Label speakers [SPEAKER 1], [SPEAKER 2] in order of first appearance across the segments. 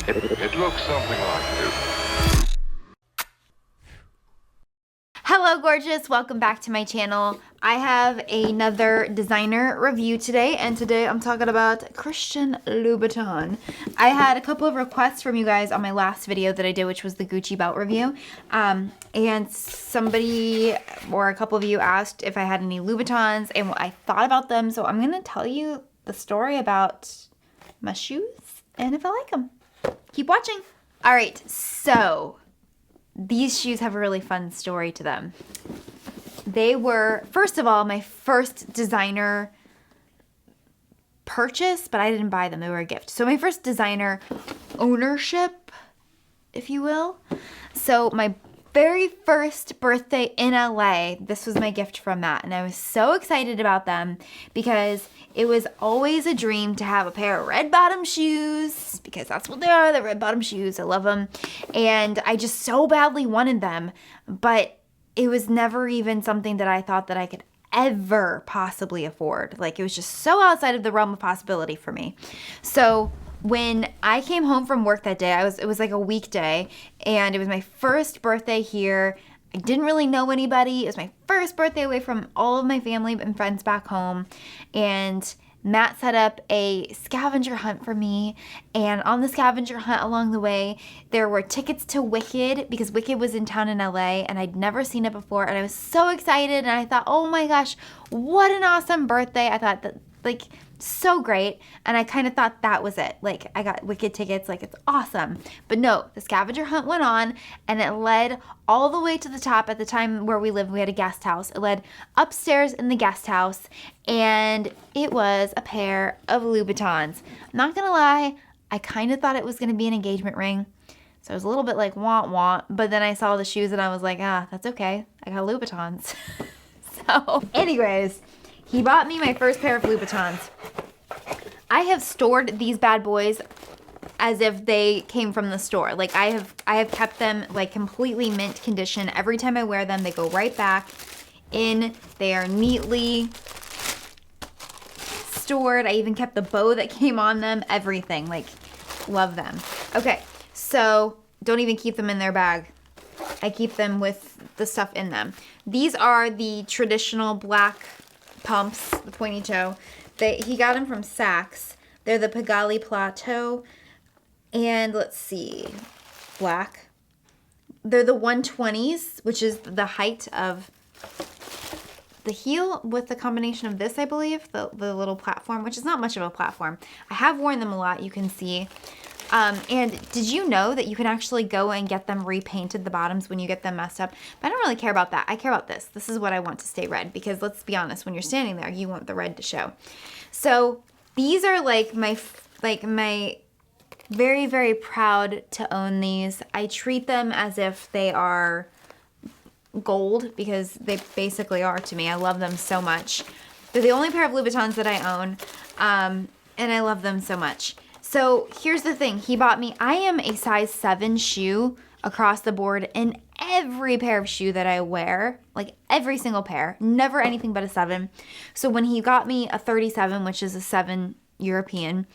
[SPEAKER 1] It looks something like this.
[SPEAKER 2] Hello gorgeous, welcome back to my channel. I have another designer review today, and today I'm talking about Christian Louboutin. I had a couple of requests from you guys on my last video that I did, which was the Gucci belt review. And somebody or a couple of you asked if I had any Louboutins and what I thought about them. So I'm gonna tell you the story about my shoes and if I like them. Keep watching. All right, so these shoes have a really fun story to them. They were, first of all, my first designer purchase, but I didn't buy them. They were a gift. So my first designer ownership, if you will. So my very first birthday in LA, this was my gift from Matt. And I was so excited about them because it was always a dream to have a pair of red bottom shoes, because that's what they are, the red bottom shoes. I love them. And I just so badly wanted them, but it was never even something that I thought that I could ever possibly afford. Like, it was just so outside of the realm of possibility for me. So when I came home from work that day, it was like a weekday, and it was my first birthday here. I didn't really know anybody. It was my first birthday away from all of my family and friends back home. And Matt set up a scavenger hunt for me. And on the scavenger hunt along the way, there were tickets to Wicked, because Wicked was in town in LA and I'd never seen it before. And I was so excited, and I thought, oh my gosh, what an awesome birthday. I thought that, like, so great. And I kind of thought that was it. Like, I got Wicked tickets, like, it's awesome. But no, the scavenger hunt went on, and it led all the way to the top. At the time where we lived, we had a guest house. It led upstairs in the guest house, and it was a pair of Louboutins. Not gonna lie, I kind of thought it was gonna be an engagement ring. So I was a little bit like, want, but then I saw the shoes and I was like, that's okay. I got Louboutins. So anyways, he bought me my first pair of Louboutins. I have stored these bad boys as if they came from the store. Like, I have kept them like completely mint condition. Every time I wear them, they go right back in. They are neatly stored. I even kept the bow that came on them, everything. Like, love them. Okay, so don't even keep them in their bag. I keep them with the stuff in them. These are the traditional black pumps, the pointy toe. He got them from Saks. They're the Pigalle Plato, and let's see, black. They're the 120s, which is the height of the heel with the combination of this, I believe, the little platform, which is not much of a platform. I have worn them a lot, you can see. And did you know that you can actually go and get them repainted, the bottoms, when you get them messed up? But I don't really care about that. I care about this. This is what I want to stay red, because let's be honest, when you're standing there, you want the red to show. So these are like my very, very proud to own these. I treat them as if they are gold, because they basically are to me. I love them so much. They're the only pair of Louboutins that I own, and I love them so much. So here's the thing. He bought me, I am a size 7 shoe across the board in every pair of shoe that I wear, like every single pair, never anything but a 7. So when he got me a 37, which is a 7 European,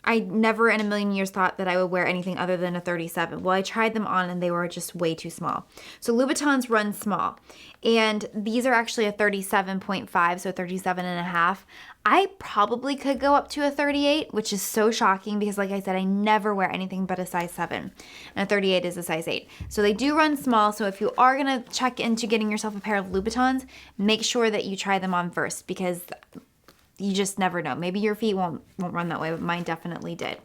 [SPEAKER 2] I never in a million years thought that I would wear anything other than a 37. Well, I tried them on and they were just way too small. So Louboutins run small, and these are actually a 37.5, so 37 and a half. I probably could go up to a 38, which is so shocking because, like I said, I never wear anything but a size 7. And a 38 is a size 8. So they do run small. So if you are going to check into getting yourself a pair of Louboutins, make sure that you try them on first, because you just never know. Maybe your feet won't run that way, but mine definitely did.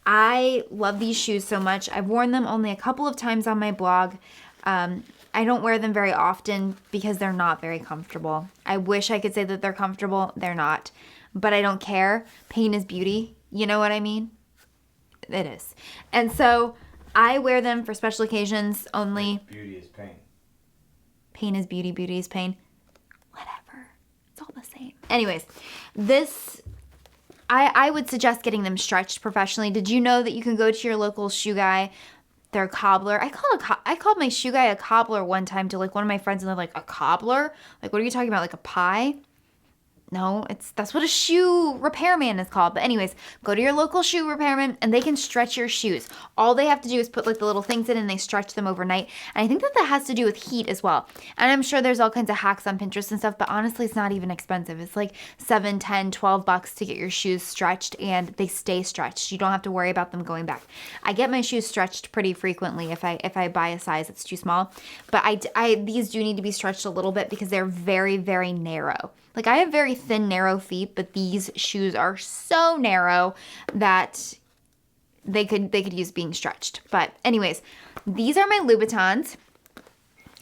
[SPEAKER 2] I love these shoes so much. I've worn them only a couple of times on my blog. I don't wear them very often because they're not very comfortable. I wish I could say that they're comfortable. They're not. But I don't care. Pain is beauty. You know what I mean? It is. And so I wear them for special occasions only.
[SPEAKER 3] Beauty is pain.
[SPEAKER 2] Pain is beauty. Beauty is pain. Whatever. It's all the same. Anyways, this, I would suggest getting them stretched professionally. Did you know that you can go to your local shoe guy? They're a cobbler. I called my shoe guy a cobbler one time to like one of my friends, and they're like, a cobbler? Like, what are you talking about? Like a pie? No, that's what a shoe repairman is called. But anyways, go to your local shoe repairman and they can stretch your shoes. All they have to do is put like the little things in and they stretch them overnight. And I think that has to do with heat as well. And I'm sure there's all kinds of hacks on Pinterest and stuff, but honestly, it's not even expensive. It's like $7, $10, $12 to get your shoes stretched and they stay stretched. You don't have to worry about them going back. I get my shoes stretched pretty frequently if I buy a size that's too small. But these do need to be stretched a little bit because they're very, very narrow. Like I have very thin, narrow feet, but these shoes are so narrow that they could use being stretched. But anyways, these are my Louboutins.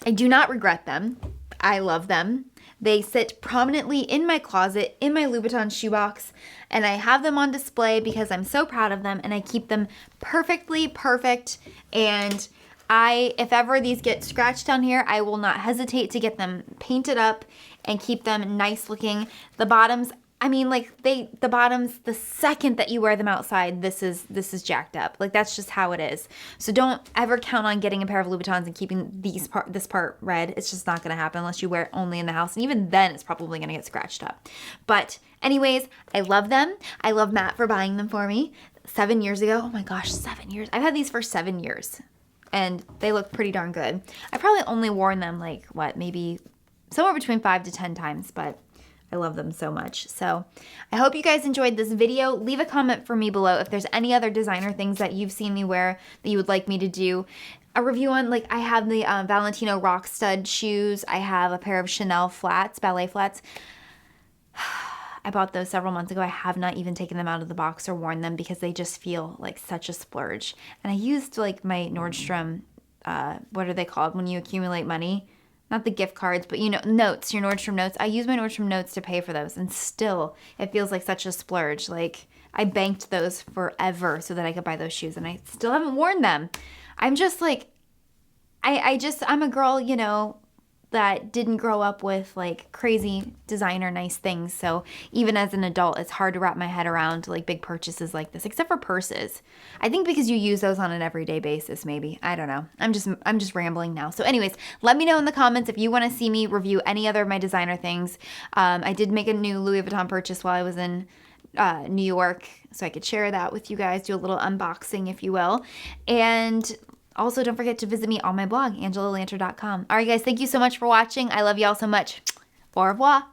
[SPEAKER 2] I do not regret them. I love them. They sit prominently in my closet, in my Louboutin shoebox, and I have them on display because I'm so proud of them and I keep them perfectly perfect. And if ever these get scratched on here, I will not hesitate to get them painted up and keep them nice looking. The bottoms, I mean, like the bottoms, the second that you wear them outside, this is jacked up. Like that's just how it is. So don't ever count on getting a pair of Louboutins and keeping this part red. It's just not gonna happen unless you wear it only in the house. And even then it's probably gonna get scratched up. But anyways, I love them. I love Matt for buying them for me 7 years ago. Oh my gosh, 7 years. I've had these for 7 years and they look pretty darn good. I probably only worn them like maybe somewhere between 5 to 10 times, but I love them so much. So I hope you guys enjoyed this video. Leave a comment for me below if there's any other designer things that you've seen me wear that you would like me to do a review on. Like I have the Valentino rock stud shoes. I have a pair of Chanel flats, ballet flats. I bought those several months ago. I have not even taken them out of the box or worn them because they just feel like such a splurge. And I used like my Nordstrom, what are they called when you accumulate money? Not the gift cards, but you know, notes, your Nordstrom notes. I use my Nordstrom notes to pay for those and still it feels like such a splurge. Like I banked those forever so that I could buy those shoes and I still haven't worn them. I'm just like, I'm a girl, you know, that didn't grow up with like crazy designer nice things. So even as an adult, it's hard to wrap my head around like big purchases like this, except for purses. I think because you use those on an everyday basis, maybe. I don't know. I'm just rambling now. So anyways, let me know in the comments if you want to see me review any other of my designer things. I did make a new Louis Vuitton purchase while I was in New York, so I could share that with you guys, do a little unboxing, if you will. And also, don't forget to visit me on my blog, angelalanter.com. All right, guys, thank you so much for watching. I love you all so much. Au revoir.